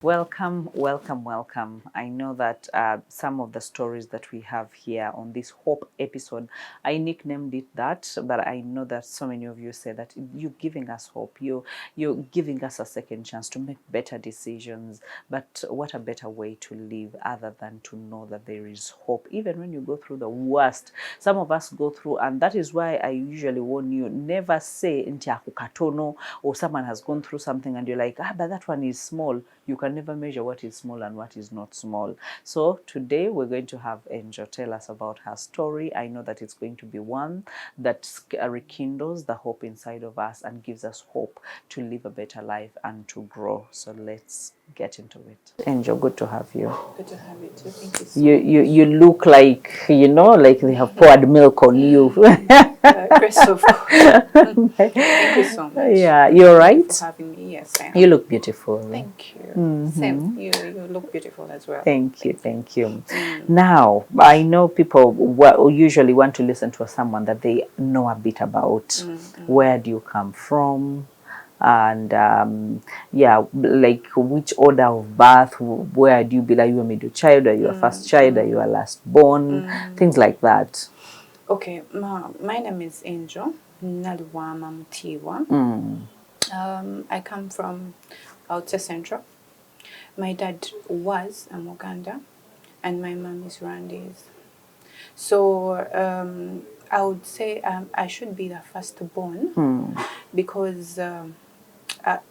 Welcome, welcome, welcome. I know that some of the stories that we have here on this Hope episode, I nicknamed it that, but I know that so many of you say that you're giving us hope. You're giving us a second chance to make better decisions. But what a better way to live other than to know that there is hope, even when you go through the worst. Some of us go through, and that is why I usually warn you, never say ntiakukatono, or someone has gone through something and you're like, but that one is small. You can never measure what is small and what is not small. So today we're going to have Angel tell us about her story. I know that it's going to be one that rekindles the hope inside of us and gives us hope to live a better life and to grow. So let's get into it. Angel, good to have you. Good to have you too. Thank you so You look like, like they have poured milk on you. Grace of God. Thank you so much. Yeah, you're right. Thank you for having me. Yes, I am. You look beautiful. Thank you. Same. You look beautiful as well. Thank you. Now, I know people usually want to listen to someone that they know a bit about. Where do you come from? And like which order of birth, where do you belong? Are you a middle child? Are you a first child? Are you a last born? Things like that. Okay, my name is Angel Nalwama Mutiwa. I come from outer Central. My dad was a Muganda and my mom is Rwandese. So I would say I should be the firstborn because I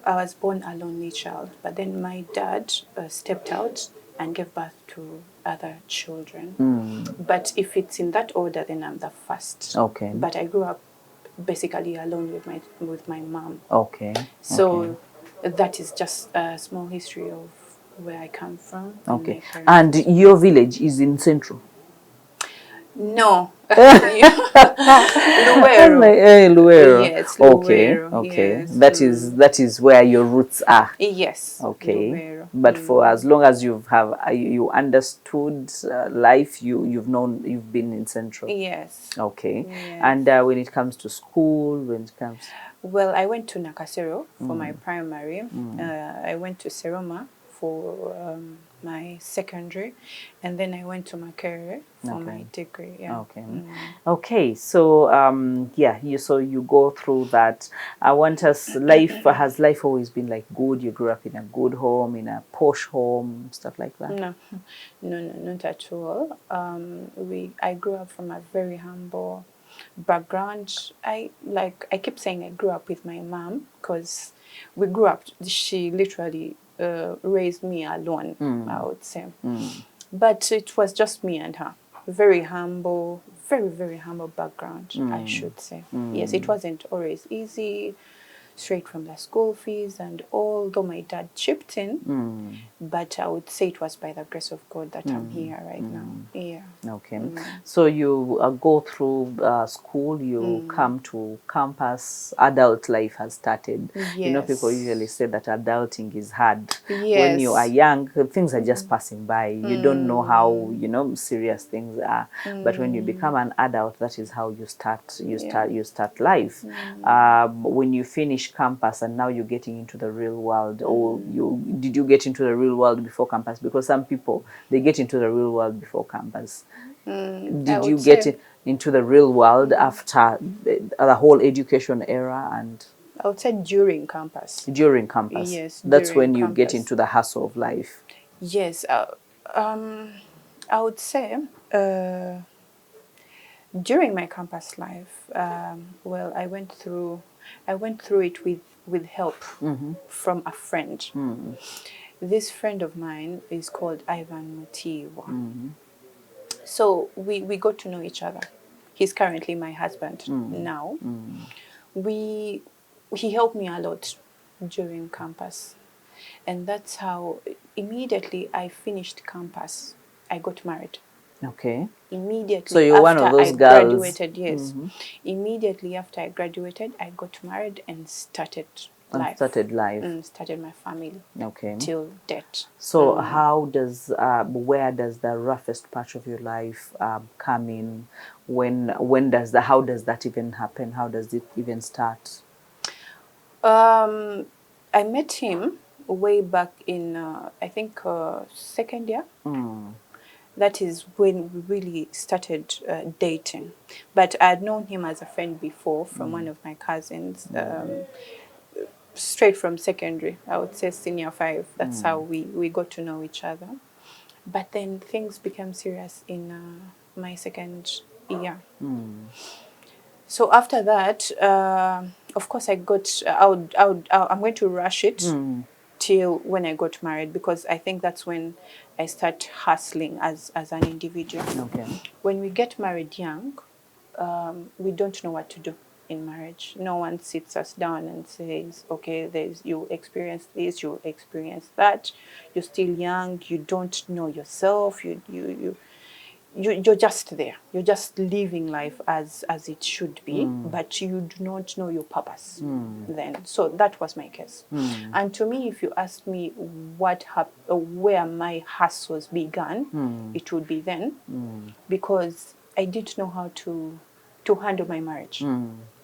was born a lonely child. But then my dad stepped out and gave birth to other children. But if it's in that order, then I'm the first. Okay. But I grew up basically alone with my mom. Okay. So that is just a small history of where I come from. Okay. And your village is in Central? No. Luero. Luero. Yes, Luero. Okay. Yes. That is where your roots are. Yes. Okay. Luero. But for as long as you understood life, you've been in Central. Yes. Okay. Yes. And when it comes to school, Well, I went to Nakasero for my primary. I went to Seroma for my secondary, and then I went to Makerere for my degree. Yeah. Okay. Okay. So you go through that. I want us has life always been like good? You grew up in a good home, in a posh home, stuff like that? No, not at all. I grew up from a very humble background. I keep saying I grew up with my mom because we grew up. She literally raised me alone. I would say, but it was just me and her. Very humble, very humble background. I should say. Yes, it wasn't always easy. Straight from the school fees and although my dad chipped in, but I would say it was by the grace of God that I'm here right now. Yeah. Okay. So you go through school, you come to campus, adult life has started. Yes. You know, people usually say that adulting is hard. Yes. When you are young, things are just passing by. You don't know how, serious things are. But when you become an adult, that is how you start life. When you finish campus and now you're getting into the real world, or did you get into the real world before campus? Because some people, they get into the real world before campus. Did you get into the real world after the whole education era? And I would say during campus. During campus. Yes. That's when you get into the hustle of life. Yes. I would say during my campus life, well, I went through it with help from a friend. This friend of mine is called Ivan Mutiwa. So we got to know each other. He's currently my husband now. He helped me a lot during campus. And that's how immediately I finished campus, I got married. Okay. Immediately. So you're one of those girls. Graduated, yes. Immediately after I graduated, I got married and started life. Started my family. Okay. Till death. So where does the roughest part of your life come in? How does that even happen? How does it even start? I met him way back in, I think, second year. That is when we really started dating. But I had known him as a friend before from one of my cousins, straight from secondary, I would say senior 5. That's how we got to know each other. But then things became serious in my second year. So after that, of course, I'm going to rush it till when I got married, because I think that's when I start hustling as an individual. Okay. When we get married young, we don't know what to do in marriage. No one sits us down and says, okay, you experience this, you experience that. You're still young, you don't know yourself, you're just there. You're just living life as it should be, but you do not know your purpose then. So that was my case. And to me, if you ask me where my hustles began, it would be then, because I didn't know how to handle my marriage.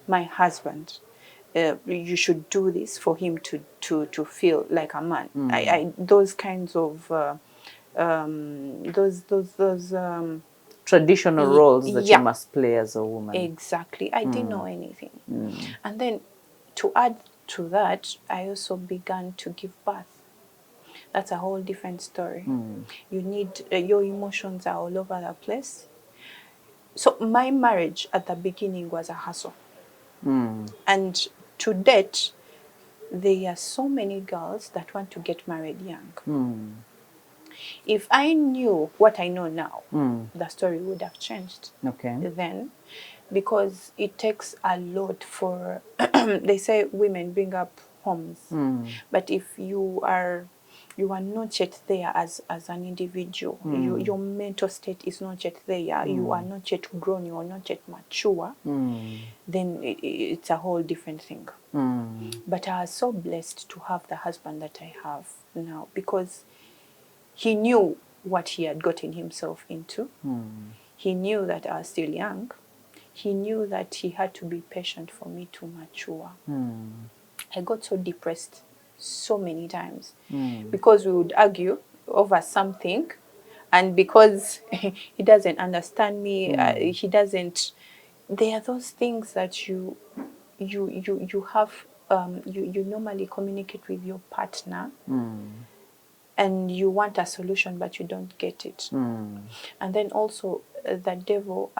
My husband, you should do this for him to feel like a man. Those kinds of those traditional roles that you must play as a woman. Exactly. I didn't know anything. And then to add to that, I also began to give birth. That's a whole different story. You need your emotions are all over the place. So my marriage at the beginning was a hustle. And to date, there are so many girls that want to get married young. If I knew what I know now, the story would have changed then, because it takes a lot for, they say women bring up homes, but if you are not yet there as an individual, your mental state is not yet there, you are not yet grown, you are not yet mature, then it's a whole different thing. But I was so blessed to have the husband that I have now, because he knew what he had gotten himself into. He knew that I was still young. He knew that he had to be patient for me to mature. I got so depressed so many times because we would argue over something, and because he doesn't understand me, he doesn't. There are those things that you have. You normally communicate with your partner. And you want a solution, but you don't get it. And then also the devil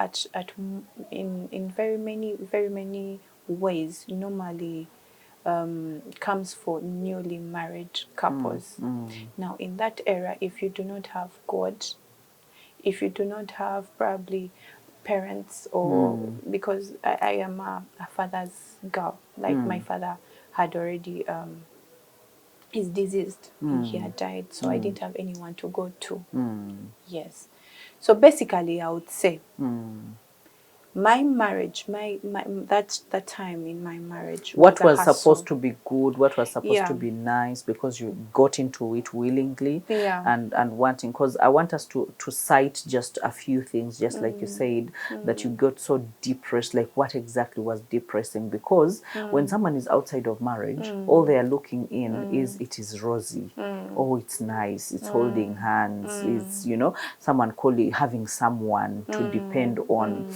in very many ways normally comes for newly married couples. Now in that era, if you do not have God, if you do not have probably parents, or because I am a father's girl, like my father had already he's diseased. He had died, so I didn't have anyone to go to. Yes. So basically, I would say my marriage, that time in my marriage, what was hustle. Supposed to be good, what was supposed to be nice, because you got into it willingly and wanting. Because I want us to cite just a few things, just like you said, that you got so depressed. Like, what exactly was depressing? Because when someone is outside of marriage, all they are looking in is it is rosy. Oh, it's nice. It's holding hands. It's, someone having someone to depend on.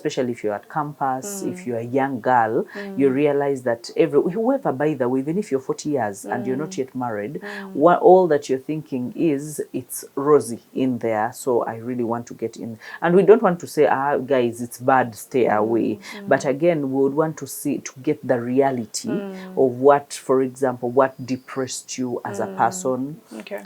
Especially if you're at campus, if you're a young girl, you realize that whoever, by the way, even if you're 40 years and you're not yet married, all that you're thinking is it's rosy in there, so I really want to get in. And we don't want to say, guys, it's bad, stay away. But again, we would want to get the reality of what, for example, what depressed you as a person.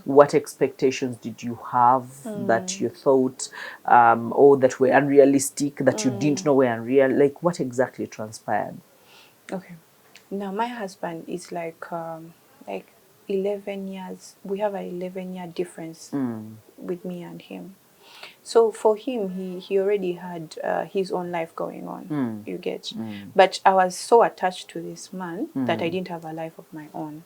What expectations did you have that you thought or that were unrealistic, that you didn't know were unreal? Like, what exactly transpired? Okay. Now, my husband is like 11 years. We have an 11-year difference with me and him. So for him, he already had his own life going on, you get. But I was so attached to this man that I didn't have a life of my own.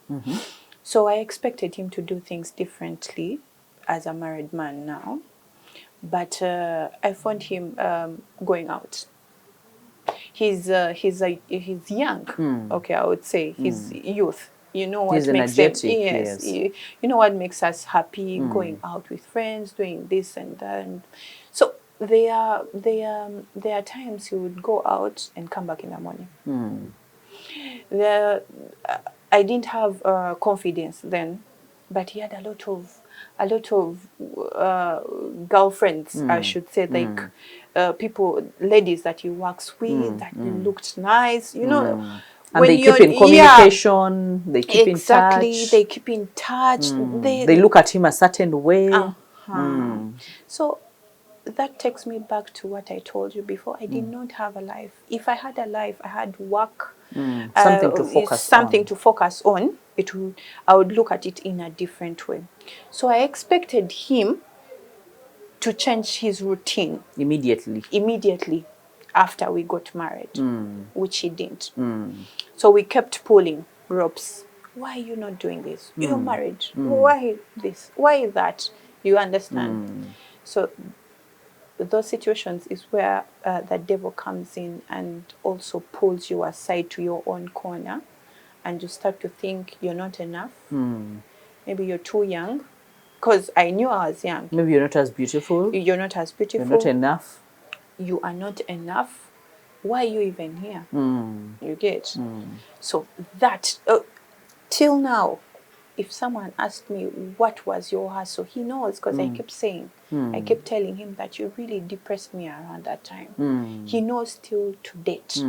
So I expected him to do things differently as a married man now. But I found him going out. He's young. Okay, I would say he's youth. You know what He's makes them, energetic, yes, yes. you know what makes us happy, going out with friends, doing this and that. And so there are times he would go out and come back in the morning. There, I didn't have confidence then, but he had a lot of girlfriends, I should say, like people, ladies that he works with that looked nice, you know. And When they keep you're, in communication, they keep in exactly, touch. they keep in touch. They look at him a certain way. So that takes me back to what I told you before. I did not have a life. If I had a life, I had work, Something to focus something on. to focus on. I would look at it in a different way. So I expected him to change his routine immediately after we got married, which he didn't. So we kept pulling ropes. Why are you not doing this? You're married. Why this? Why that? You understand? So those situations is where the devil comes in and also pulls you aside to your own corner, and you start to think you're not enough. Maybe you're too young, because I knew I was young. Maybe you're not as beautiful. You're not as beautiful. You're not enough. You are not enough. Why are you even here? You get? So that, till now, if someone asked me what was your hustle, he knows, because I kept saying, I kept telling him that you really depressed me around that time. He knows still to date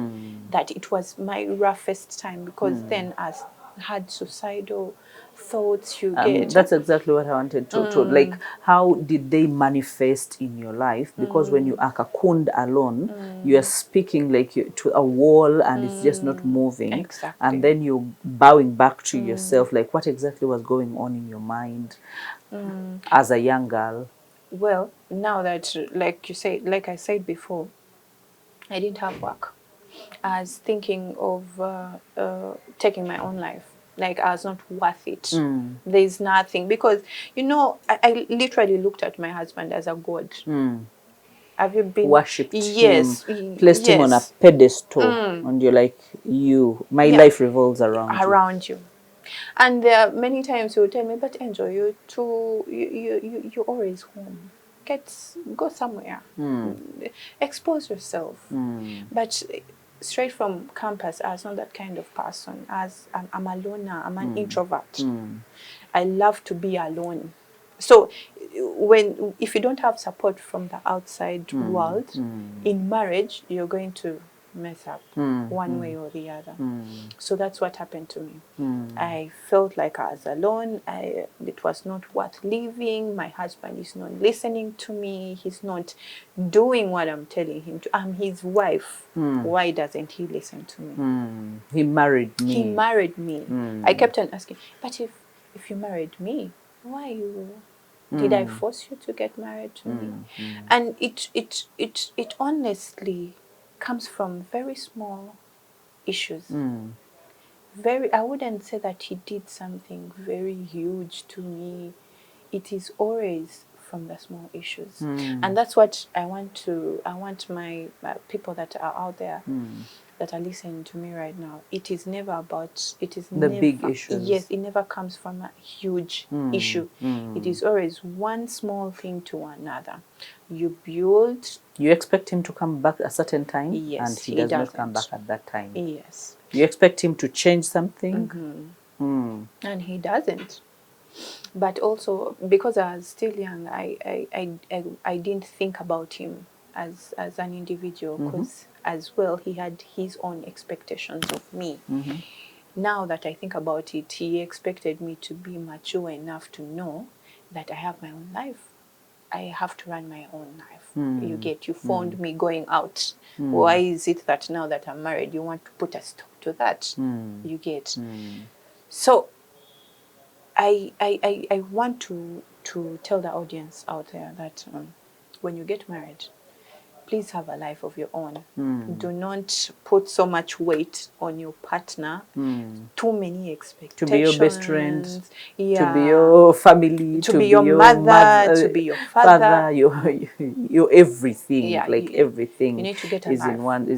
that it was my roughest time, because then I had suicidal thoughts. You get? That's exactly what I wanted to like. How did they manifest in your life? Because when you are cocooned alone, you are speaking like to a wall, and it's just not moving. Exactly. And then you're bowing back to yourself. Like, what exactly was going on in your mind as a young girl? Well, now that, like you say, like I said before, I didn't have work. I was thinking of taking my own life. Like, I was not worth it. There's nothing. Because, you know, I literally looked at my husband as a god. Have you been? Worshipped Yes. him, placed him on a Yes. pedestal, and you're like, my Yeah. life revolves around you. Around you. And there are many times he would tell me, but Angel, you're always home. Go somewhere. Expose yourself. But straight from campus, I was not that kind of person. As I'm a loner, I'm an introvert. I love to be alone. So if you don't have support from the outside world, in marriage, you're going to mess up one way or the other. So that's what happened to me. I felt like I was alone. It was not worth living. My husband is not listening to me. He's not doing what I'm telling him to. I'm his wife. Why doesn't he listen to me? He married me. He married me. I kept on asking, but if you married me, why you? Did I force you to get married to me? And it honestly comes from very small issues. I wouldn't say that he did something very huge to me. It is always from the small issues. And that's what I want my people that are out there that are listening to me right now. It is never about, The big issues. Yes, it never comes from a huge issue. It is always one small thing to another. You build. You expect him to come back a certain time, Yes, and he does not come back at that time. Yes. You expect him to change something, and he doesn't. But also, because I was still young, I didn't think about him as an individual, because as well he had his own expectations of me. Now that I think about it, he expected me to be mature enough to know that I have my own life. I have to run my own life. You found me going out. Why is it that now that I'm married, you want to put a stop to that? You get. So I want to tell the audience out there that when you get married, please have a life of your own. Do not put so much weight on your partner. Too many expectations. To be your best friend, yeah, to be your family, to be your mother, to be your father, your everything. Yeah, like you everything need to get a is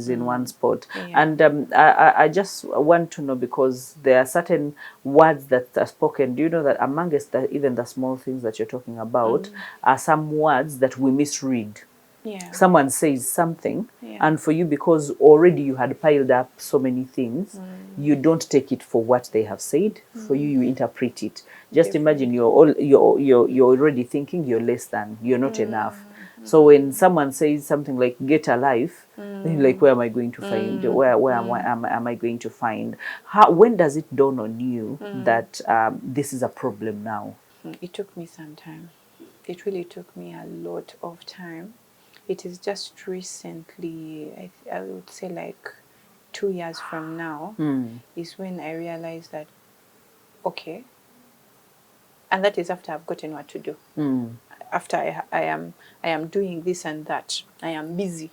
in life. one spot. Yeah. And I just want to know, because there are certain words that are spoken. Do you know that amongst even the small things that you're talking about are some words that we misread? Yeah. Someone says something, Yeah. and for you, because already you had piled up so many things, you don't take it for what they have said. For you interpret it. Just imagine you're already thinking you're less than, you're not enough. So when someone says something like "get a life," then you're like, where am I going to find? Where am I going to find? When does it dawn on you that this is a problem now? It took me some time. It really took me a lot of time. It is just recently, I would say like 2 years from now, is when I realized that, okay, and that is after I've gotten what to do. After I am doing this and that. I am busy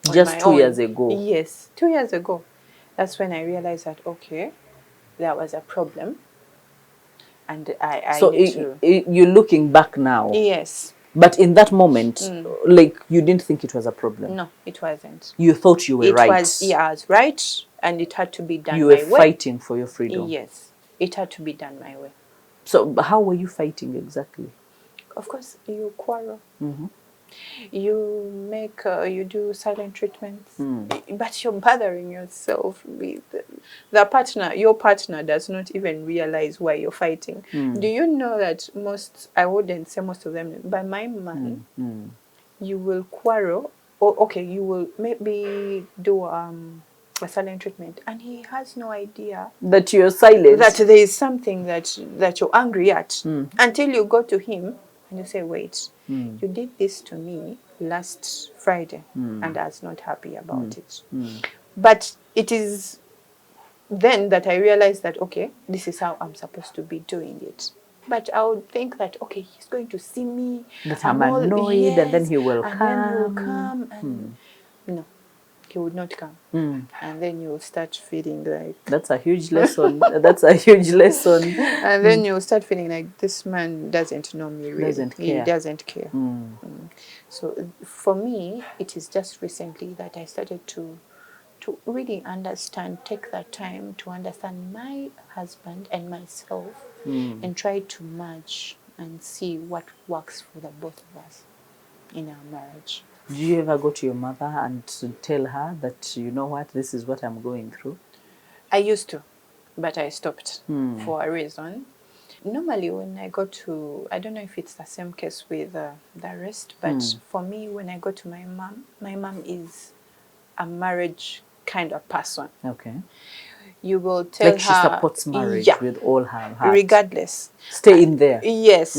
on Just my 2 own. years ago. Yes, 2 years ago. That's when I realized that, okay, there was a problem. And I So need to... you're looking back now. Yes. But in that moment, like, you didn't think it was a problem. No, it wasn't. You thought you were It right. was, yeah, I was right, and it had to be done You were my way. fighting for your freedom. Yes, it had to be done my way. So how were you fighting exactly? Of course, you quarrel. You make, you do silent treatments, but you're bothering yourself with the partner. Your partner does not even realize why you're fighting. Do you know that most, I wouldn't say most of them, but my man, you will quarrel, or okay, you will maybe do a silent treatment, and he has no idea That you're silent. that there is something that you're angry at, until you go to him and you say, wait, you did this to me last Friday, and I was not happy about it. But it is then that I realized that, okay, this is how I'm supposed to be doing it. But I would think that, okay, he's going to see me. That I'm annoyed, and then he will and come. then he will come, and no, he would not come. And then you'll start feeling like... That's a huge lesson. That's a huge lesson. And then you'll start feeling like, this man doesn't know me really. Doesn't care. He doesn't care. So for me, it is just recently that I started to really understand, take that time to understand my husband and myself, and try to merge and see what works for the both of us in our marriage. Did you ever go to your mother and to tell her that, you know what, this is what I'm going through? I used to, but I stopped for a reason. Normally when I go to, I don't know if it's the same case with the rest, but for me, when I go to my mom is a marriage kind of person. Okay. You will tell like her... she supports marriage with all her heart. Regardless. Stay in there. Yes.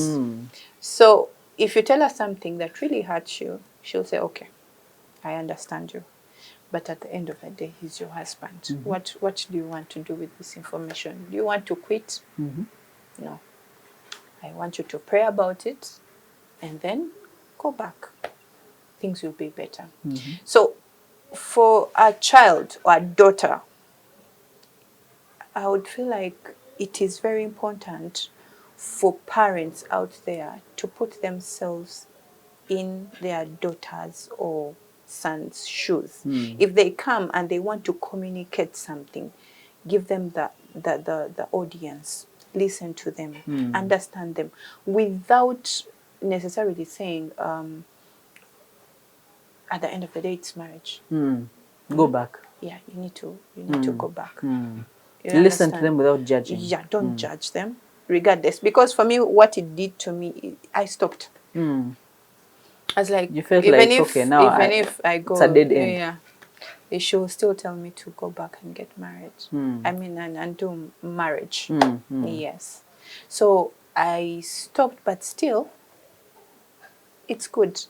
So if you tell her something that really hurts you, she'll say, okay, I understand you. But at the end of the day, he's your husband. What do you want to do with this information? Do you want to quit? No. I want you to pray about it and then go back. Things will be better. So for a child or a daughter, I would feel like it is very important for parents out there to put themselves in their daughters' or sons' shoes. If they come and they want to communicate something, give them the audience, listen to them, understand them, without necessarily saying, at the end of the day, it's marriage. Go back. Yeah, you need to go back. Listen to them without judging. Yeah, don't judge them, regardless. Because for me, what it did to me, I stopped. I was like, you felt even like, if, okay, now if I go, it's a dead end. Yeah, she will still tell me to go back and get married. I mean, and do marriage. Yes. So I stopped, but still, it's good.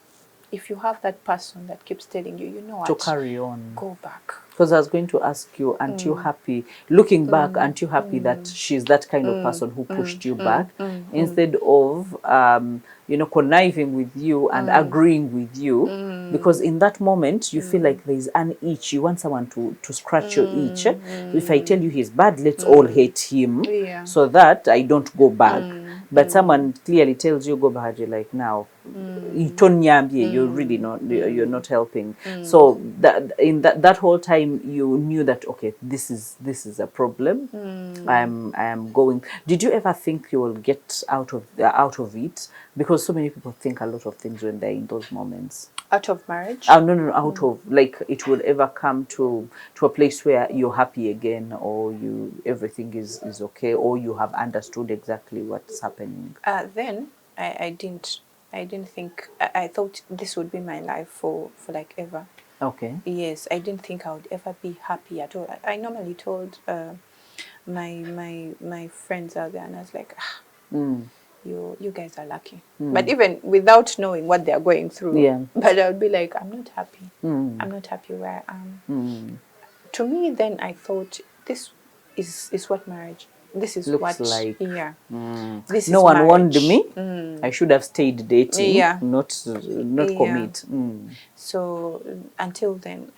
if you have that person that keeps telling you, you know what, to carry on. go back. Because I was going to ask you, aren't you happy, looking back, aren't you happy that she's that kind of person who pushed you back instead of, conniving with you and agreeing with you? Because in that moment, you feel like there's an itch. You want someone to scratch your itch. If I tell you he's bad, let's all hate him Yeah. so that I don't go back. But someone clearly tells you, go back, you're like, now, you're really not, you're not helping. So that in that whole time you knew that, okay, this is a problem. I am going. Did you ever think you will get out of it? Because so many people think a lot of things when they're in those moments. Out of marriage? No, out of, like, it will ever come to a place where you're happy again, or everything is okay, or you have understood exactly what's happening. Then I didn't think, I thought this would be my life for like ever. Okay. Yes, I didn't think I would ever be happy at all. I normally told my friends out there, and I was like, you guys are lucky. But even without knowing what they're going through, Yeah. but I would be like, I'm not happy. I'm not happy where I am. To me, then I thought, this is what marriage. This is Looks what, like. yeah. This No is one warned marriage. me. I should have stayed dating, Yeah. not Yeah. commit. So until then,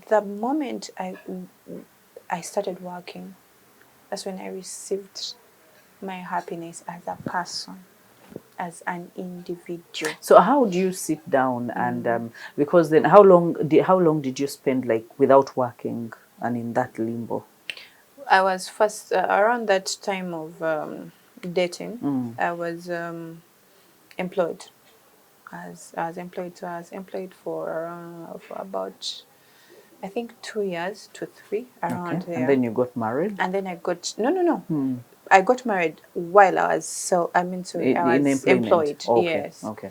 the moment I started working, that's when I received my happiness as a person, as an individual. So how do you sit down and because then how long did you spend, like, without working and in that limbo? I was first around that time of dating. I was employed. I was employed. So I was employed for about, I think, 2 years to 3, around Okay. there. And then you got married? And then I got no. I got married while I was I was employment. employed. Okay. Yes. Okay.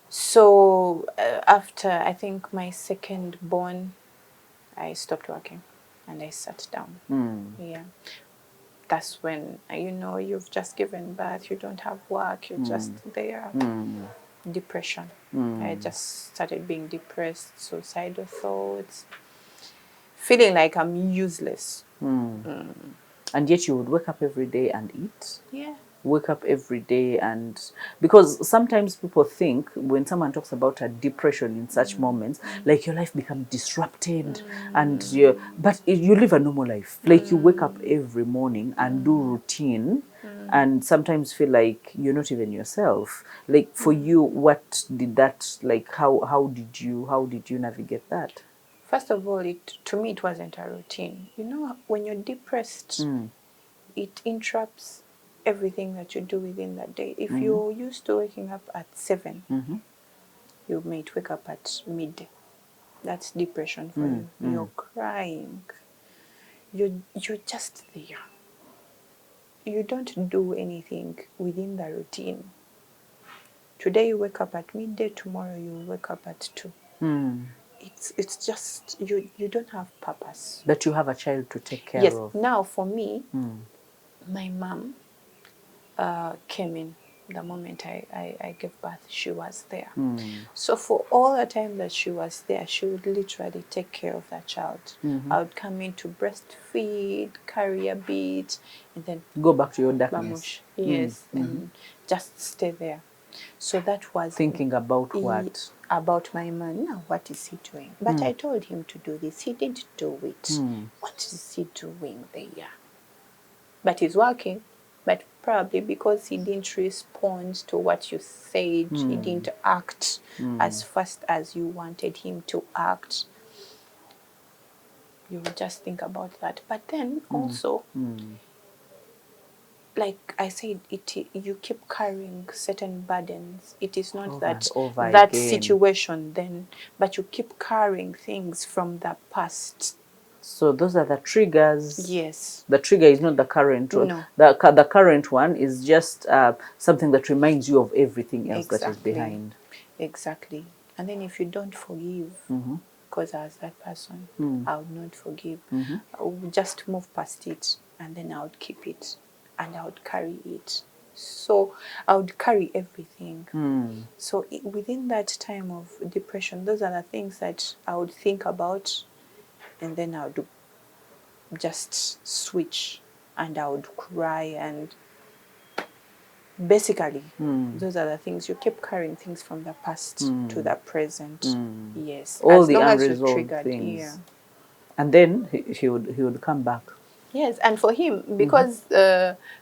So after, I think, my second born, I stopped working and I sat down. Yeah. That's when, you've just given birth, you don't have work, you're just there. Depression. I just started being depressed, suicidal thoughts, feeling like I'm useless. And yet you would wake up every day and eat? Yeah. Wake up every day, and because sometimes people think when someone talks about a depression in such moments, like your life becomes disrupted, and you live a normal life. Like you wake up every morning and do routine, and sometimes feel like you're not even yourself. Like for you, what did that, like, how did you navigate that? First of all, to me it wasn't a routine. When you're depressed, it interrupts everything that you do within that day. If you're used to waking up at 7, you might wake up at midday. That's depression for you. You're crying. You're just there. You don't do anything within the routine. Today you wake up at midday, tomorrow you wake up at 2. It's just, you don't have purpose. But you have a child to take care Yes. of. Now for me, my mom came in the moment I gave birth. She was there. So for all the time that she was there, she would literally take care of that child. I would come in to breastfeed, carry a bit, and then go back to your darkness. Yes, and just stay there. So that was thinking about what? About my man. Now, what is he doing? But I told him to do this. He didn't do it. What is he doing there? But he's working. But probably because he didn't respond to what you said, he didn't act as fast as you wanted him to act. You would just think about that. But then also, like I said, you keep carrying certain burdens. It is not that again. situation then, but you keep carrying things from the past. So those are the triggers. Yes. The trigger is not the current one. No. The current one is just something that reminds you of everything else that is behind. Exactly. And then if you don't forgive, because I was that person, I would not forgive. I would just move past it, and then I would keep it, and I would carry it. So I would carry everything. Mm. So within that time of depression, those are the things that I would think about, and then I would just switch, and I would cry, and basically those are the things. You keep carrying things from the past to the present. Yes, All as the long as you're unresolved triggered. Yeah. things. And then he would come back. Yes, and for him, because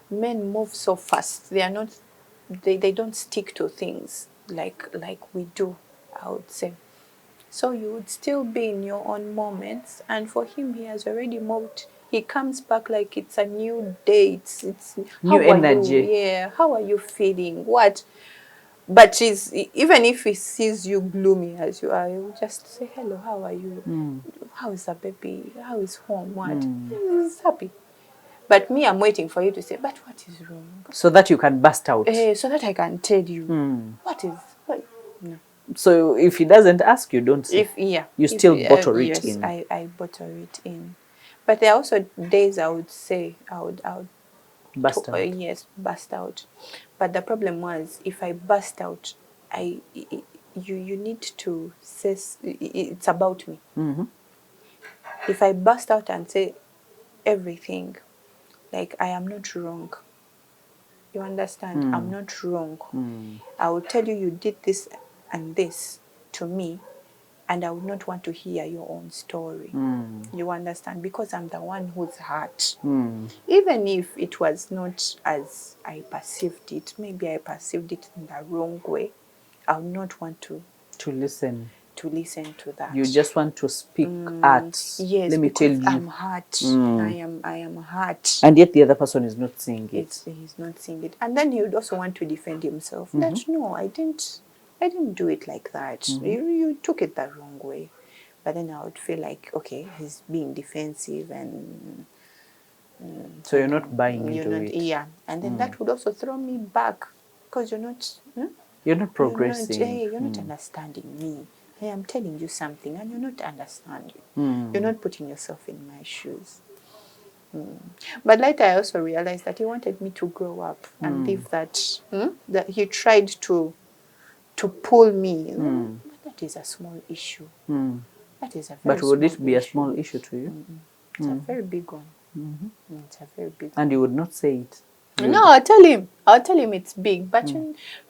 men move so fast, they are not, they don't stick to things like we do, I would say. So you would still be in your own moments, and for him, he has already moved. He comes back like it's a new day. It's New how are you? energy. Yeah, how are you feeling? What? But even if he sees you gloomy as you are, he will just say, hello, how are you? How is the baby? How is home? What? He's happy. But me, I'm waiting for you to say, but what is wrong? So that you can burst out. So that I can tell you what? No. So if he doesn't ask, you don't say. You If still bottle it yes, in. I bottle it in. But there are also days I would say I would Burst out. yes, burst out. But the problem was, if I burst out, you need to say it's about me. If I burst out and say everything, like I am not wrong. You understand? I'm not wrong. I will tell you did this and this to me, and I would not want to hear your own story. You understand? Because I'm the one who's hurt. Even if it was not as I perceived it, maybe I perceived it in the wrong way, I would not want to listen. listen to that. You just want to speak at. Yes, Let me tell because you. I'm hurt. I am hurt. And yet the other person is not seeing it. He's not seeing it. And then he would also want to defend himself. That no, I didn't do it like that. You took it the wrong way. But then I would feel like, okay, he's being defensive, and So you're not buying into it. Yeah, and then that would also throw me back, because you're not. You're not progressing. You're not understanding me. Hey, I'm telling you something, and you're not understanding. You're not putting yourself in my shoes. But later, I also realized that he wanted me to grow up and leave that. That he tried to pull me. But that is a small issue. That is a very But would small it be a issue. small issue to you? It's a very big one. It's a very big one. And you would not say it? No, I'll tell him. I'll tell him it's big. But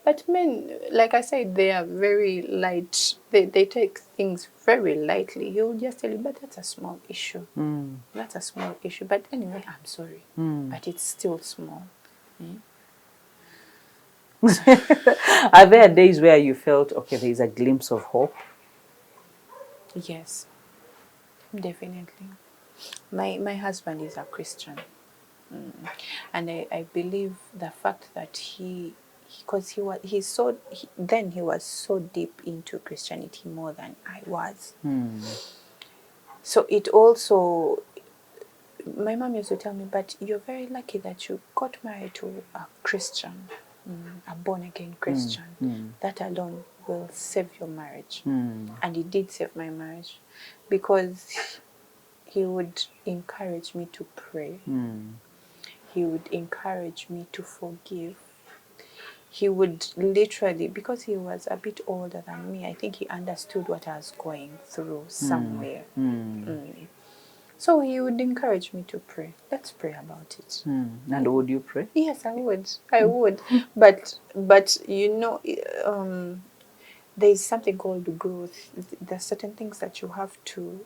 but men, like I said, they are very light. They take things very lightly. He'll just tell you, but that's a small issue. That's a small issue. But anyway, I'm sorry. But it's still small. Are there days where you felt, okay, there is a glimpse of hope? Yes, definitely. My husband is a Christian. And I believe the fact that because he was so deep into Christianity more than I was. So it also, my mom used to tell me, but you're very lucky that you got married to a Christian, a born-again Christian. That alone will save your marriage. And it did save my marriage, because he would encourage me to pray. He would encourage me to forgive. He would literally, because he was a bit older than me, I think he understood what I was going through somewhere. So he would encourage me to pray. Let's pray about it. And would you pray? Yes, I would. I would. But there's something called growth. There's certain things that you have to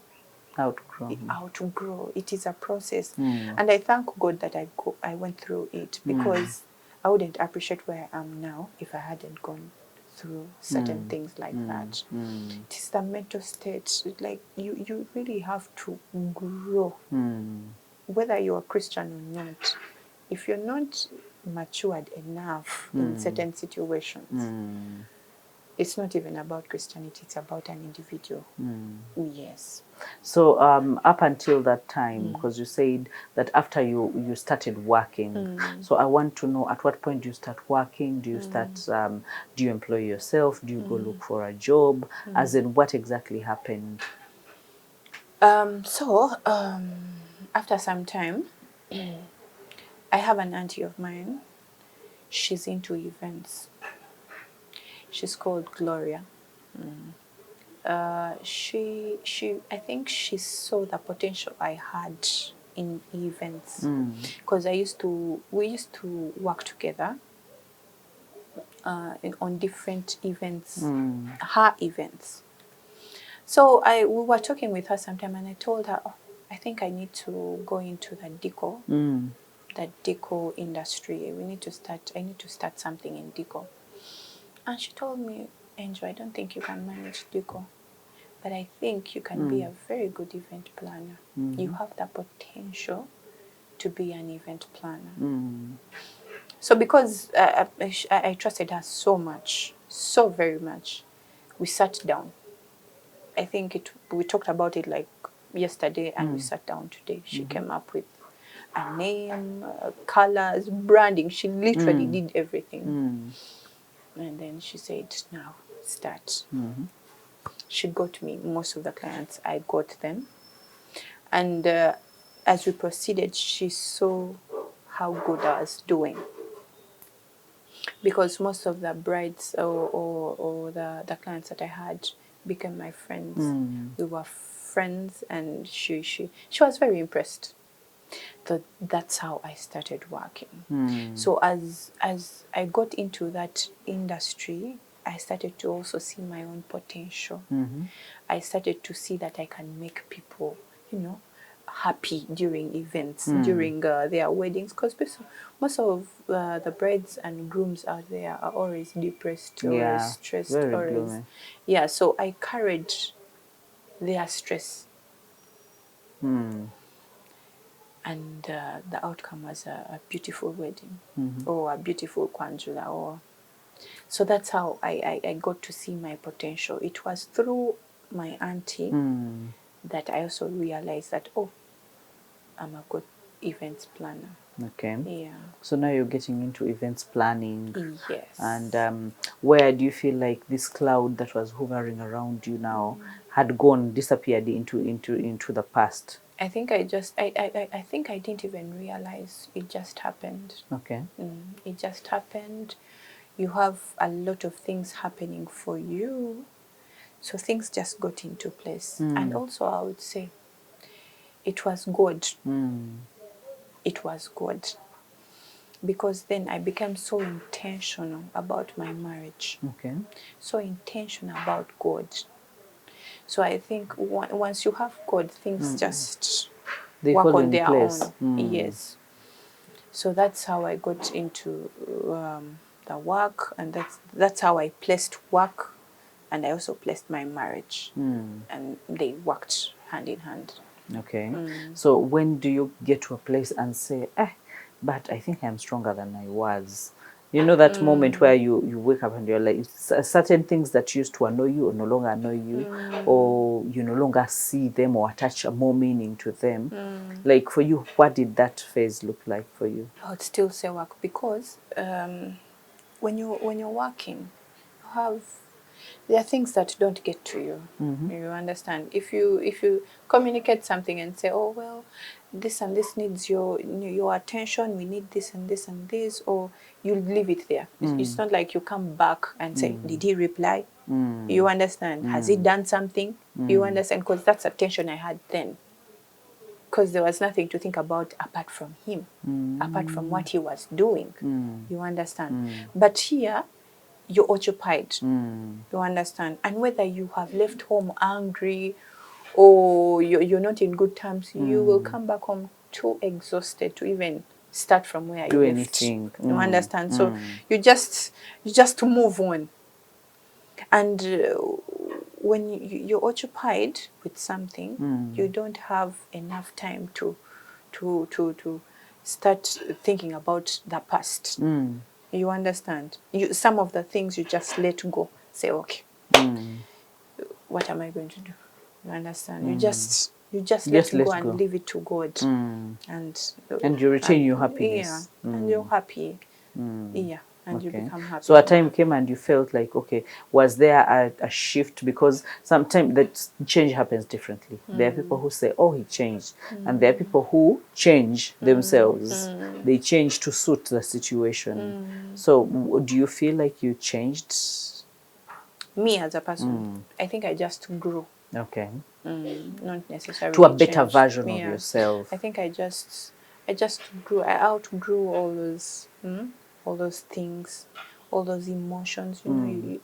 outgrow. It is a process. And I thank God that I went through it, because I wouldn't appreciate where I am now if I hadn't gone through certain things like that. It is the mental state. Like you really have to grow, whether you're a Christian or not. If you're not matured enough in certain situations, it's not even about Christianity, it's about an individual. Yes. So up until that time, because you said that after you started working, so I want to know, at what point do you start working? Do you start, do you employ yourself? Do you go look for a job? As in, what exactly happened? After some time, I have an auntie of mine. She's into events. She's called Gloria. I think she saw the potential I had in events, because we used to work together on different events, her events. So we were talking with her sometime, and I told her, oh, I think I need to go into the deco industry. I need to start something in deco. And she told me, Angel, I don't think you can manage deco, but I think you can be a very good event planner. You have the potential to be an event planner. So because I trusted her so much, so very much, we sat down. I think we talked about it like yesterday, and we sat down today. She came up with a name, colors, branding. She literally did everything. And then she said, now start. She got me most of the clients. I got them. And as we proceeded, she saw how good I was doing. Because most of the brides or the clients that I had became my friends. We were friends, and she was very impressed. So that's how I started working. So as I got into that industry, I started to also see my own potential. I started to see that I can make people, happy during events, during their weddings, because most of the brides and grooms out there are always depressed, always stressed, very always gloomy. Yeah, so I carried their stress. And the outcome was a beautiful wedding, or a beautiful kwanjula. So that's how I got to see my potential. It was through my auntie that I also realized that, oh, I'm a good events planner. Okay. Yeah. So now you're getting into events planning. Yes. And where do you feel like this cloud that was hovering around you now had disappeared into the past? I think I think I didn't even realize it just happened. Okay. It just happened. You have a lot of things happening for you. So things just got into place. And also I would say it was God. It was God. Because then I became so intentional about my marriage. Okay. So intentional about God. So I think once you have God, things just They work fall on in their place. own. Yes. So that's how I got into the work, and that's how I placed work, and I also placed my marriage, and they worked hand in hand. Okay. So when do you get to a place and say, but I think I'm stronger than I was? You know that moment where you wake up and you're like, certain things that used to annoy you or no longer annoy you, or you no longer see them or attach more meaning to them. Like for you, what did that phase look like for you? I would still say work, because when you're working, there are things that don't get to you. You understand? If you communicate something and say, oh well, this and this needs your attention, we need this and this and this, or you leave it there. It's not like you come back and say, did he reply? You understand? Has he done something? You understand? Because that's attention I had then. Because there was nothing to think about apart from him, apart from what he was doing. You understand? But here, you're occupied. You understand? And whether you have left home angry or you're not in good terms, you will come back home too exhausted to even start from where Do you left. anything. You understand? So you just move on. And when you're occupied with something, you don't have enough time to start thinking about the past. You understand? Some of the things you just let go. Say, okay, what am I going to do? You understand? You just let go and leave it to God, and you retain your happiness. Yeah, and you're happy. Yeah, and you become happy. So a time came and you felt like, okay, was there a shift? Because sometimes that change happens differently. There are people who say, oh, he changed. And there are people who change themselves. They change to suit the situation. So do you feel like you changed? Me as a person, I think I just grew. Okay. Not necessarily To a better changed. version of yourself. I think I just grew. I outgrew all those things, all those emotions. You know,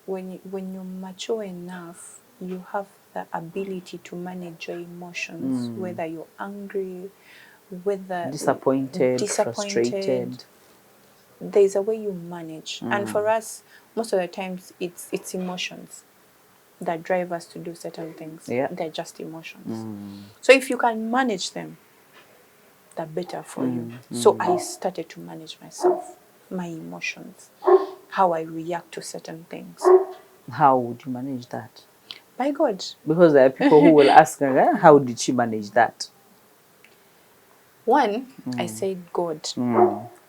when you're mature enough, you have the ability to manage your emotions, whether you're angry, whether Disappointed, frustrated. There's a way you manage, and for us, most of the times, it's emotions that drive us to do certain things. Yeah. They're just emotions. So if you can manage them, the better for you. So I started to manage myself, my emotions, how I react to certain things. How would you manage that? By God. Because there are people who will ask, how did she manage that? One, I said God.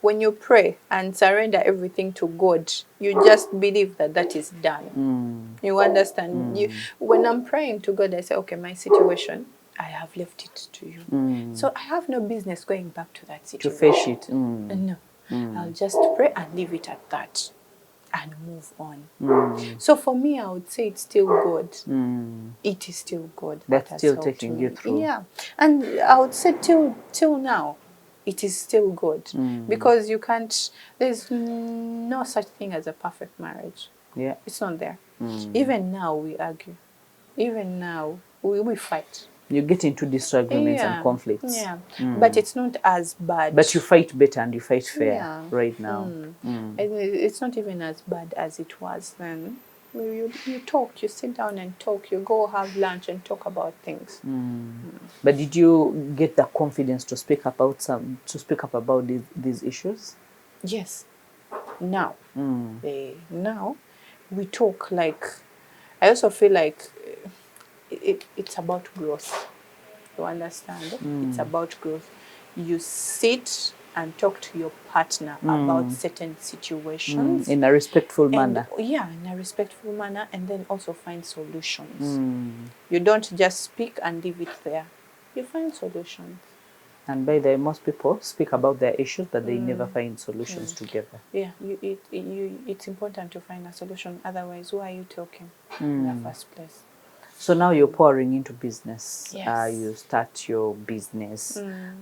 When you pray and surrender everything to God, you just believe that that is done. You understand? When I'm praying to God, I say, okay, my situation, I have left it to you. So I have no business going back to that situation. To face it. No. I'll just pray and leave it at that and move on. So for me, I would say it's still God. It is still God. That's that still has helped taking me. you through. Yeah. And I would say till now, it is still God. Because you can't, there's no such thing as a perfect marriage. Yeah. It's not there. Even now we argue. Even now we fight. You get into disagreements and conflicts. Yeah. But it's not as bad. But you fight better and you fight fair right now. It's not even as bad as it was then. You talk, you sit down and talk, you go have lunch and talk about things. But did you get the confidence to speak about these issues? Yes. Now. Now we talk like, I also feel like it's about growth. You understand? It's about growth. You sit and talk to your partner about certain situations. In a respectful manner. Yeah, in a respectful manner, and then also find solutions. You don't just speak and leave it there. You find solutions. And by the way, most people speak about their issues, but they never find solutions together. Yeah, it's important to find a solution. Otherwise, why are you talking in the first place? So now you're pouring into business. Yes. You start your business.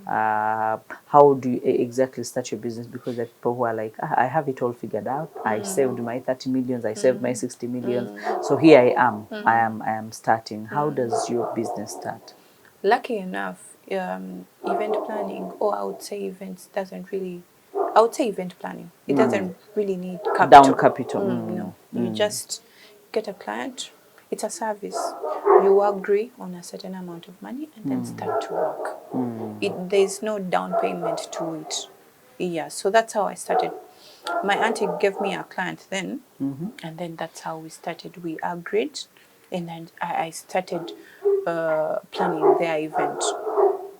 How do you exactly start your business? Because there are people who are like, I have it all figured out. I saved my 30 millions. I saved my 60 millions. So here I am. I am starting. How does your business start? Lucky enough, event planning, or I would say events doesn't really. I would say event planning. It doesn't really need capital. Down capital. No, you just get a client. It's a service. You agree on a certain amount of money and then start to work. There's no down payment to it. Yeah, so that's how I started. My auntie gave me a client then, and then that's how we started. We agreed, and then I started planning their event.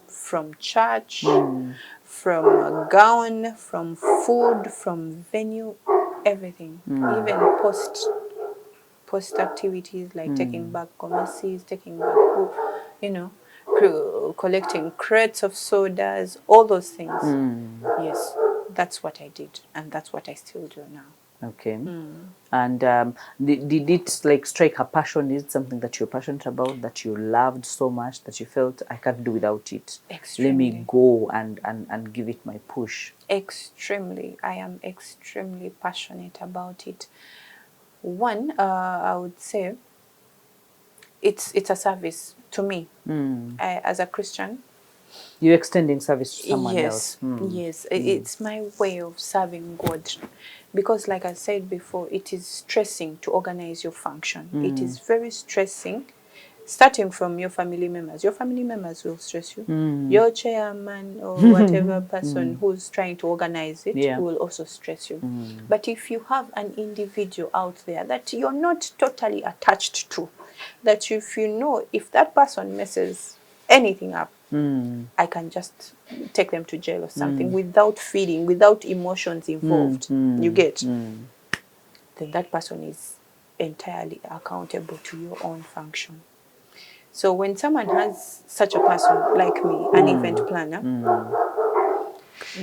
From church, from a gown, from food, from venue, everything. Even post activities like taking back commerces, taking back, collecting crates of sodas, all those things. Yes, that's what I did, and that's what I still do now. Okay. And did it like strike a passion? Is it something that you're passionate about, that you loved so much that you felt, I can't do without it? Extremely. Let me go and give it my push. Extremely. I am extremely passionate about it. One, I would say it's a service to me. As a Christian. You're extending service to someone else. Yes, it's my way of serving God. Because like I said before, it is stressing to organize your function. It is very stressing, starting from your family members. Your family members will stress you. Your chairman or whatever person who's trying to organize it will also stress you. But if you have an individual out there that you're not totally attached to, that if you know if that person messes anything up, I can just take them to jail or something without feeling, without emotions involved, you get, then that person is entirely accountable to your own function. So when someone has such a person like me, an event planner,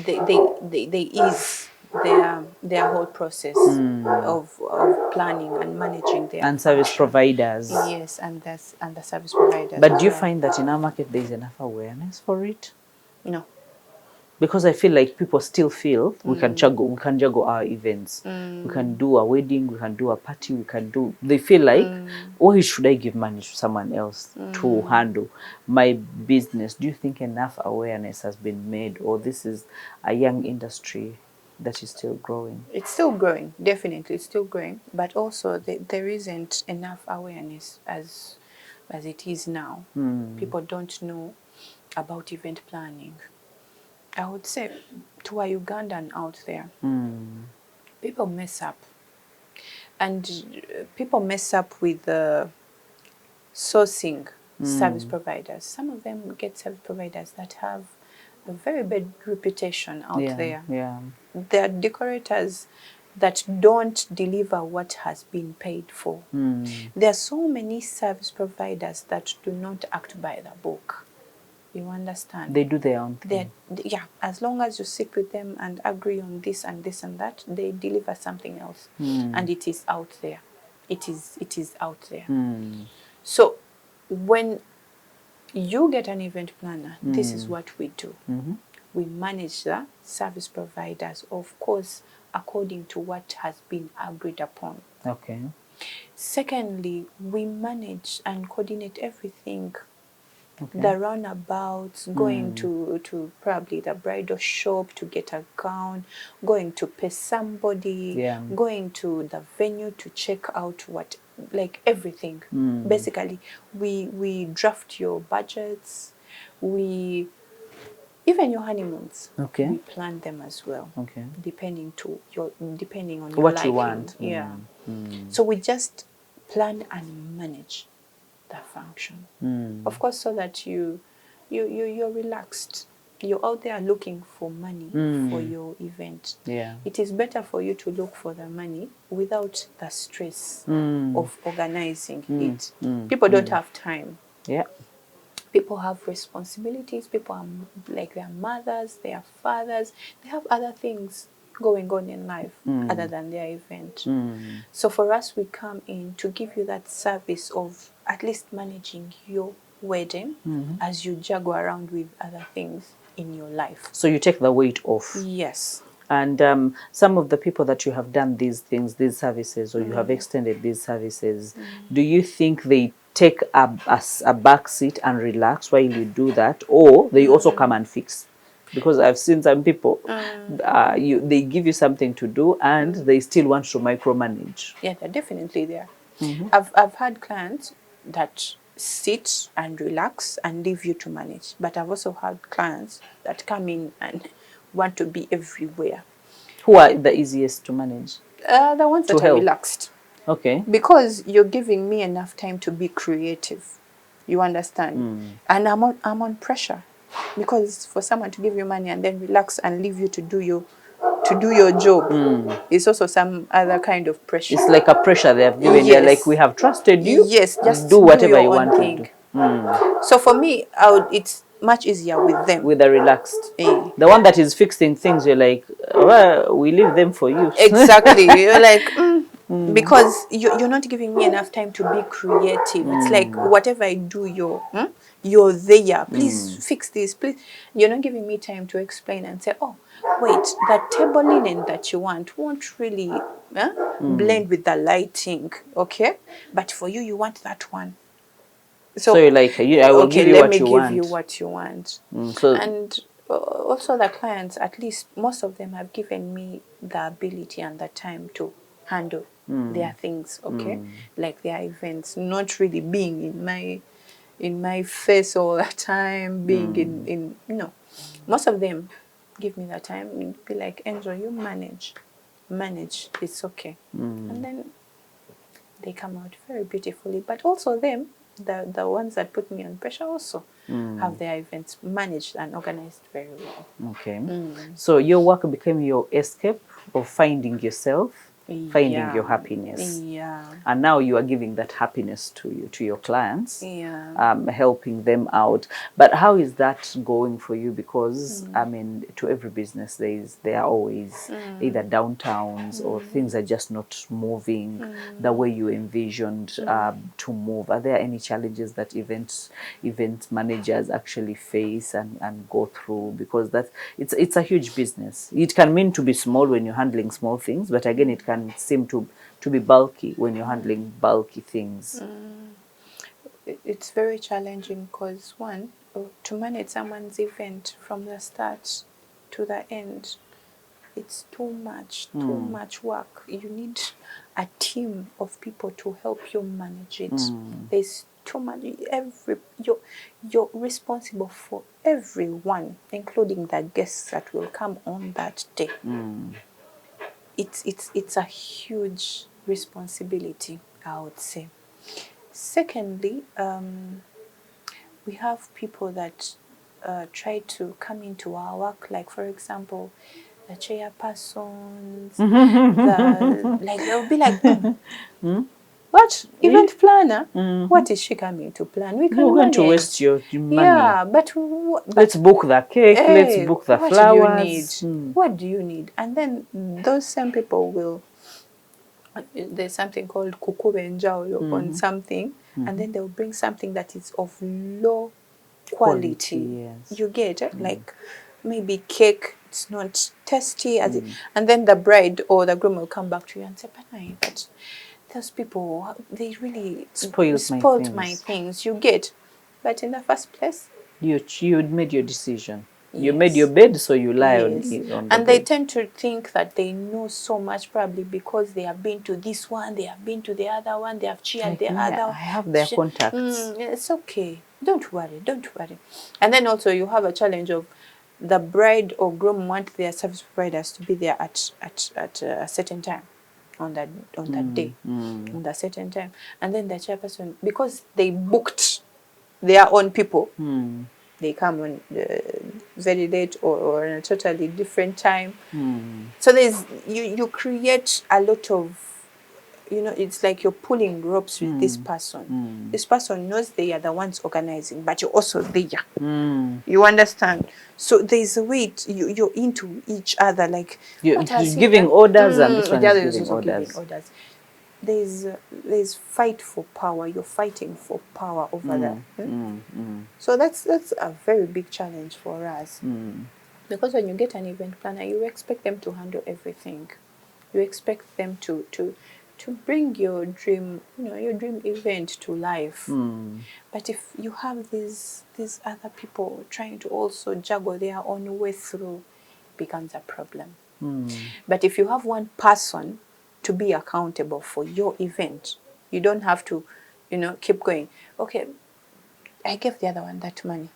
they ease their whole process of planning and managing their And service function. providers. Yes, and the service providers. But do you find that in our market there is enough awareness for it? No. Because I feel like people still feel we can juggle our events. We can do a wedding, we can do a party, we can do. They feel like, why should I give money to someone else to handle my business? Do you think enough awareness has been made, or this is a young industry that is still growing? It's still growing, definitely, it's still growing. But also, there isn't enough awareness as it is now. People don't know about event planning. I would say to a Ugandan out there, people mess up. And people mess up with sourcing service providers. Some of them get service providers that have a very bad reputation out there. Yeah. There are decorators that don't deliver what has been paid for. There are so many service providers that do not act by the book. You understand? They do their own thing. Yeah, as long as you sit with them and agree on this and this and that, they deliver something else. And it is out there. It is out there. So when you get an event planner, this is what we do. We manage the service providers, of course, according to what has been agreed upon. Okay. Secondly, we manage and coordinate everything. The roundabouts, going to probably the bridal shop to get a gown, going to pay somebody, going to the venue to check out what, like everything. Basically, we draft your budgets, even your honeymoons. Okay. We plan them as well. Okay. Depending on your What liking. you want. Yeah. So we just plan and manage the function. Of course, so that you're relaxed. You're out there looking for money for your event. Yeah. It is better for you to look for the money without the stress of organizing it. People don't have time. Yeah. People have responsibilities. People are like their mothers, their fathers. They have other things going on in life other than their event. So for us, we come in to give you that service of at least managing your wedding as you juggle around with other things in your life. So you take the weight off. Yes. And some of the people that you have done these things, these services, or you have extended these services, do you think they take a back seat and relax while you do that, or they also come and fix? Because I've seen some people, they give you something to do and they still want to micromanage. Yeah, they're definitely there. I've had clients that sit and relax and leave you to manage. But I've also had clients that come in and want to be everywhere. Who are the easiest to manage? The ones that are relaxed. Okay. Because you're giving me enough time to be creative. You understand? And I'm on pressure. Because for someone to give you money and then relax and leave you to do your job is also some other kind of pressure. It's like a pressure they have given. Yes. They're like, we have trusted you. Yes, just do whatever you want to do. So for me, it's much easier with them. With the relaxed. The one that is fixing things, you're like, well, we leave them for you. Exactly. You're like, because you're not giving me enough time to be creative. It's like whatever I do, you're there. Please fix this. Please, you're not giving me time to explain and say, oh, wait, that table linen that you want won't really blend with the lighting, okay? But for you, you want that one. So you're like, I will give you what you want. Let me give you what you want. And also the clients, at least most of them have given me the ability and the time to handle their things, okay? Like their events, not really being in my face all the time, being in no. Most of them give me the time and be like, Angel, you manage, it's okay. And then they come out very beautifully. But also them, The ones that put me on pressure also have their events managed and organized very well. Okay. So your work became your escape of finding yourself, finding your Yeah. happiness. Yeah. And now you are giving that happiness to your clients, Yeah. helping them out. But how is that going for you? Because I mean, to every business there are always either downtowns or things are just not moving the way you envisioned to move. Are there any challenges that event managers actually face and go through? Because it's a huge business. It can mean to be small when you're handling small things, but again, it can seem to be bulky when you're handling bulky things. It's very challenging because one, to manage someone's event from the start to the end, it's too much work. You need a team of people to help you manage it. There's too much. You're responsible for everyone, including the guests that will come on that day. It's a huge responsibility, I would say. Secondly, we have people that try to come into our work, like for example, the chairpersons, like they'll be like, what event planner? What is she coming to plan? We You're can going to manage. waste your money. Yeah, but Let's book the cake. Let's hey, book the what flowers. do you need? What do you need? And then those same people will. There's something called kukubenjao on something, and then they'll bring something that is of low quality. Yes. You get it? Like maybe cake, it's not tasty, as it, and then the bride or the groom will come back to you and say, but those people, they really spoiled my things. You get, but in the first place, You made your decision. You yes. made your bed, so you lie Yes. on the And they bed. tend to think that they know so much, probably because they have been to this one, they have been to the other one, they have cheered Like the me, other. I have their contacts. It's okay. Don't worry. And then also you have a challenge of the bride or groom want their service providers to be there at a certain time on that day, on that certain time. And then the chairperson, because they booked their own people, they come on very late or in a totally different time. So you create a lot of, it's like you're pulling ropes with this person. This person knows they are the ones organizing, but you're also there. You understand? So there's a way you're into each other. Like, You're what has he giving done? orders, and this one The is other is giving also giving orders. orders. There's fight for power. You're fighting for power over that. So that's a very big challenge for us. Because when you get an event planner, you expect them to handle everything. You expect them to bring your dream, your dream event to life. But if you have these other people trying to also juggle their own way through, it becomes a problem. But if you have one person to be accountable for your event, you don't have to, keep going. Okay, I gave the other one that money,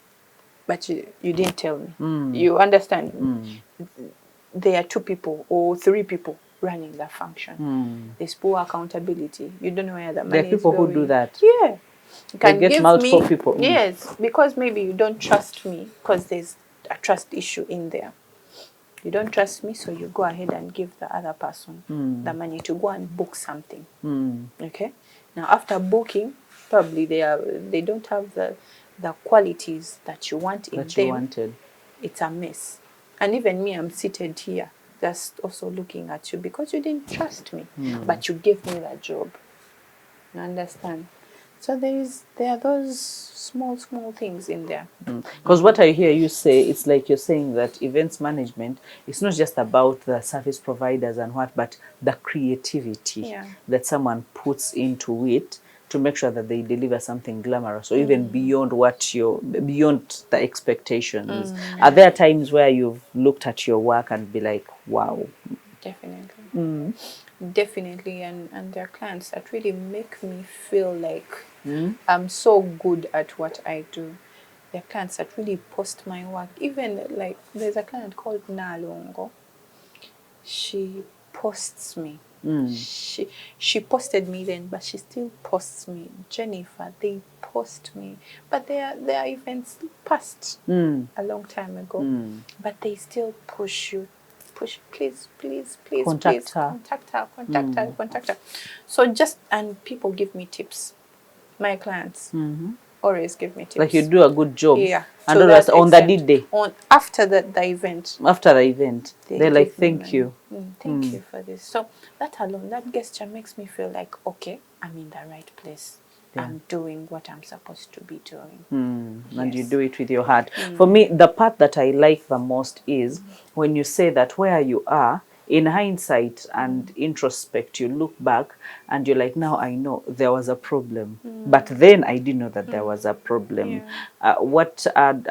but you didn't tell me. You understand? There are 2 people or 3 people running that function. There's poor accountability. You don't know where the There money are is people who going. do that. Yeah. You They can get give multiple me, people. yes, because maybe you don't trust me because there's a trust issue in there. You don't trust me, so you go ahead and give the other person the money to go and book something. Okay? Now, after booking, probably they don't have the qualities that you want in That them. you wanted. It's a mess. And even me, I'm seated here, just also looking at you because you didn't trust me, but you gave me the job. You understand? So there are those small things in there. Because what I hear you say, it's like you're saying that events management, it's not just about the service providers and what, but the creativity that someone puts into it to make sure that they deliver something glamorous or even beyond beyond the expectations. Are there times where you've looked at your work and be like, wow? Definitely. Definitely. And there are clients that really make me feel like I'm so good at what I do. There are clients that really post my work. Even like there's a client called Nalongo. She posts me. She posted me then, but she still posts me. Jennifer, they post me. But their events passed a long time ago. But they still push you. Push, please, please, please, Contact please, her. contact her, contact her, contact her. So and people give me tips. My clients always give me tips. Like you do a good job. Yeah. And To others that on the extent. day. After the event. After the event, they're like, give me thank money. you. Thank you for this. So that alone, that gesture makes me feel like, okay, I'm in the right place. Yeah. I'm doing what I'm supposed to be doing. And you Yes. do it with your heart. For me, the part that I like the most is when you say that where you are, in hindsight and introspect, you look back and you're like, now I know there was a problem. But then I didn't know that there was a problem. Yeah.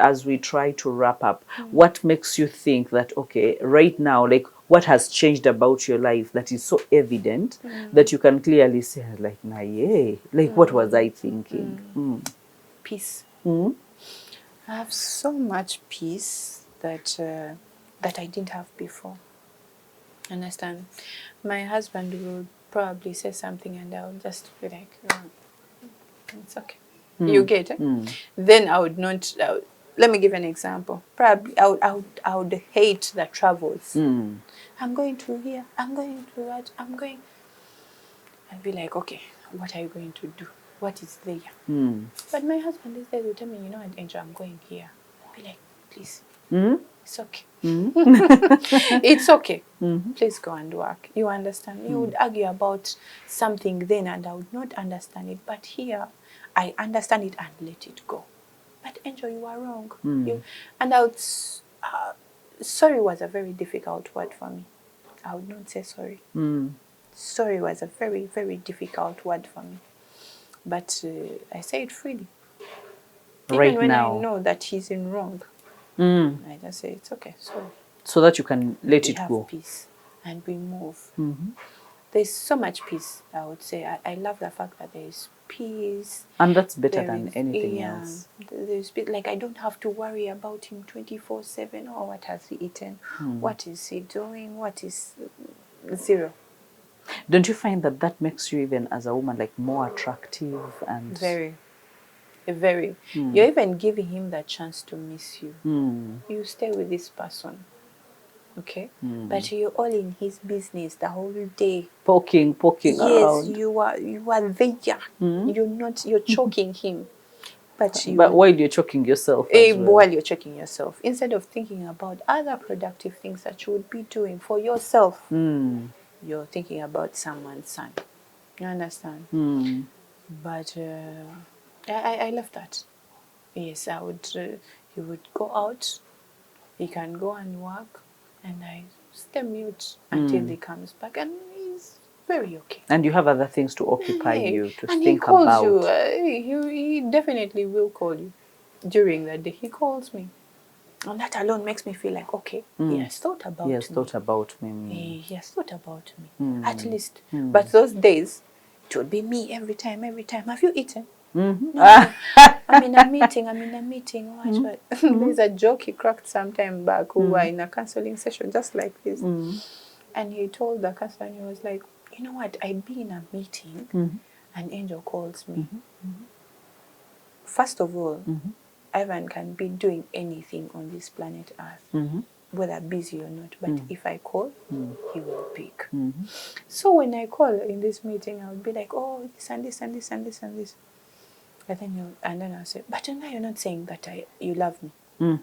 As we try to wrap up, what makes you think that, okay, right now, like, what has changed about your life that is so evident that you can clearly say, like, nah, yeah, like, what was I thinking? Peace. I have so much peace that I didn't have before. Understand? My husband will probably say something and I'll just be like, oh, it's okay. You get it? Then I would not. Let me give an example. Probably I would hate the travels. I'm going to here. I'm going to that. I'm going. I'd be like, okay, what are you going to do? What is there? But my husband is there to tell me, you know what, Angel, I'm going here. I'd be like, please, it's okay. It's okay. Please go and work. You understand? You would argue about something then and I would not understand it. But here, I understand it and let it go. But Angel, you are wrong. And I would... sorry was a very difficult word for me. I would not say sorry. Sorry was a very, very difficult word for me. But I say it freely. Right Even when now. I know that he's in wrong, I just say, it's okay, sorry. So that you can let We it have go. peace and we move. There's so much peace, I would say. I love the fact that there is peace. And that's better There than is, anything yeah, else. There's like I don't have to worry about him 24/7. Oh, what has he eaten? What is he doing? What is... Zero. Don't you find that that makes you, even as a woman, like more attractive and... Very. You're even giving him the chance to miss you. You stay with this person. Okay? But you're all in his business the whole day. Poking Yes, around. you are there. You're choking him. But while you're choking yourself as well. while you're choking yourself. Instead of thinking about other productive things that you would be doing for yourself, you're thinking about someone's son. You understand? But I love that. Yes, I would. He would go out. He can go and work, and I stay mute until he comes back, and he's very okay. And you have other things to occupy you, to and think he calls about. you. He definitely will call you during the day. He calls me, and that alone makes me feel like, okay, he has thought about He has me. thought about me. He has thought about me, at least. But those days, it would be me every time. Have you eaten? No, I'm in a meeting. What? There's a joke he cracked some time back. We were in a counseling session just like this. And he told the counselor, and he was like, you know what, I'd be in a meeting and Angel calls me. First of all, Ivan can be doing anything on this planet Earth, whether busy or not. But if I call, he will pick. So when I call in this meeting, I would be like, oh, this and this and this and this and this. And then I'll say, but you're not saying that you love me. Why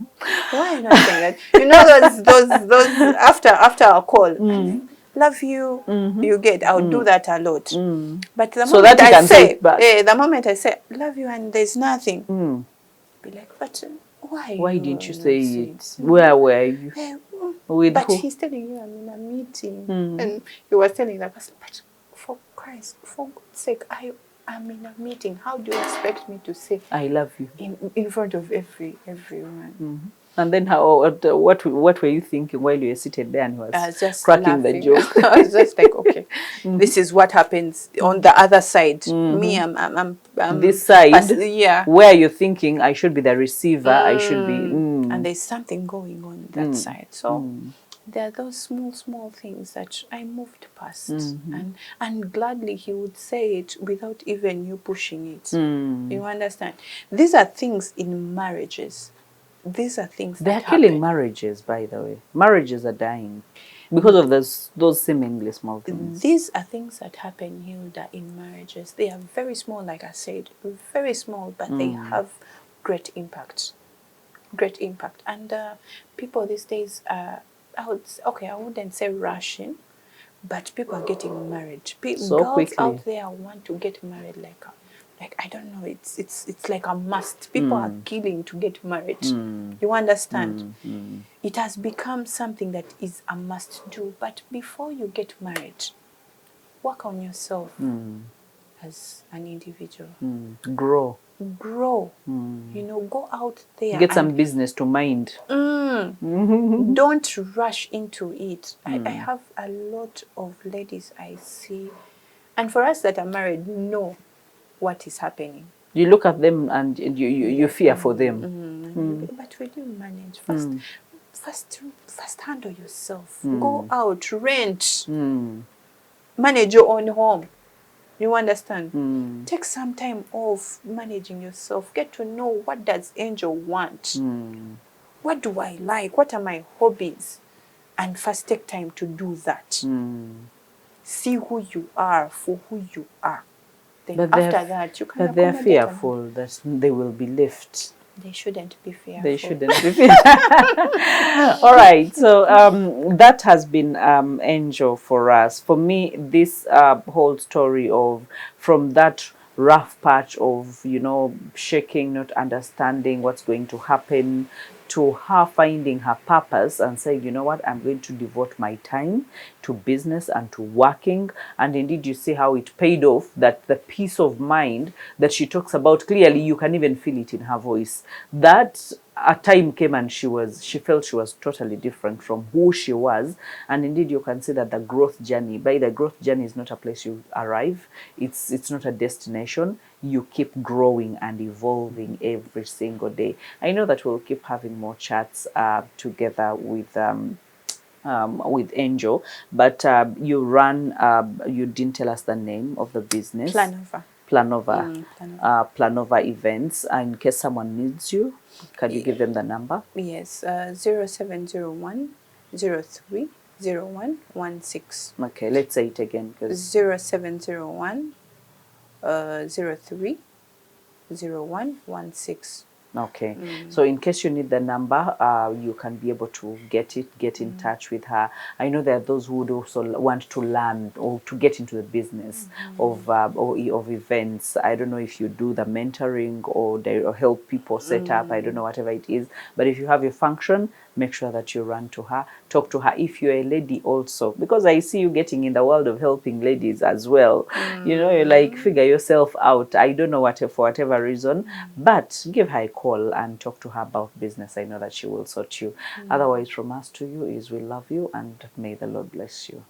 are you not saying that? You know those after our call, love you, you get. I'll do that a lot. But the So moment that you I can say, take back. the moment I say love you and there's nothing, be like, but why didn't you not say say it? Where were you? With but who? he's telling you I'm in a meeting, and he was telling that person, but for Christ, for God's sake, I'm in a meeting. How do you expect me to say I love you in front of everyone? And then what were you thinking while you were seated there and he I was was just cracking laughing. the joke? I was just like, okay, this is what happens on the other side. Me, I'm This side, yeah, where you're thinking I should be the receiver, I should be. and there's something going on that side. So there are those small things that I moved past, Mm-hmm. and gladly he would say it without even you pushing it. Mm. You understand? These are things in marriages. These are things They that are killing happen. marriages, by the way. Marriages are dying because of those seemingly small things. These are things that happen, Hilda, in marriages. They are very small, like I said, very small, but they have great impact. Great impact. And people these days, I wouldn't say rushing, but people are getting married. So Girls quickly. out there want to get married like I don't know. It's like a must. People are killing to get married. You understand? It has become something that is a must do. But before you get married, work on yourself as an individual. Grow. Grow. Go out there Get and some business to mind. don't rush into it. I have a lot of ladies I see, and for us that are married, know what is happening. You look at them and you fear for them. But will you manage first handle yourself. Go out, rent, manage your own home. You understand? Take some time off managing yourself. Get to know, what does Angel want? What do I like? What are my hobbies? And first take time to do that. See who you are for who you are. Then But after that, you can but they're accommodate. fearful that they will be left. They shouldn't be fearful. They shouldn't be fearful. All right. So that has been Angel for us. For me, this whole story of from that rough patch of shaking, not understanding what's going to happen, to her finding her purpose and saying, you know what, I'm going to devote my time to business and to working. And indeed, you see how it paid off, that the peace of mind that she talks about, clearly you can even feel it in her voice. That a time came and she felt she was totally different from who she was. And indeed, you can see that the growth journey, by the growth journey is not a place you arrive. It's not a destination. You keep growing and evolving every single day. I know that we'll keep having more chats together with Angel, but you didn't tell us the name of the business. Planova. Planova Events. In case someone needs you, can you give them the number? Yes, 0701 03 0116. Okay, let's say it again. 0701 03 0116. Okay, so in case you need the number, you can be able to get in touch with her. I know there are those who would also want to learn or to get into the business of events. I don't know if you do the mentoring or help people set up. I don't know, whatever it is. But if you have a function, make sure that you run to her, talk to her. If you're a lady also, because I see you getting in the world of helping ladies as well. You're like, figure yourself out. I don't know for whatever reason, but give her a call and talk to her about business. I know that she will sort you. Otherwise, from us to you is we love you and may the Lord bless you.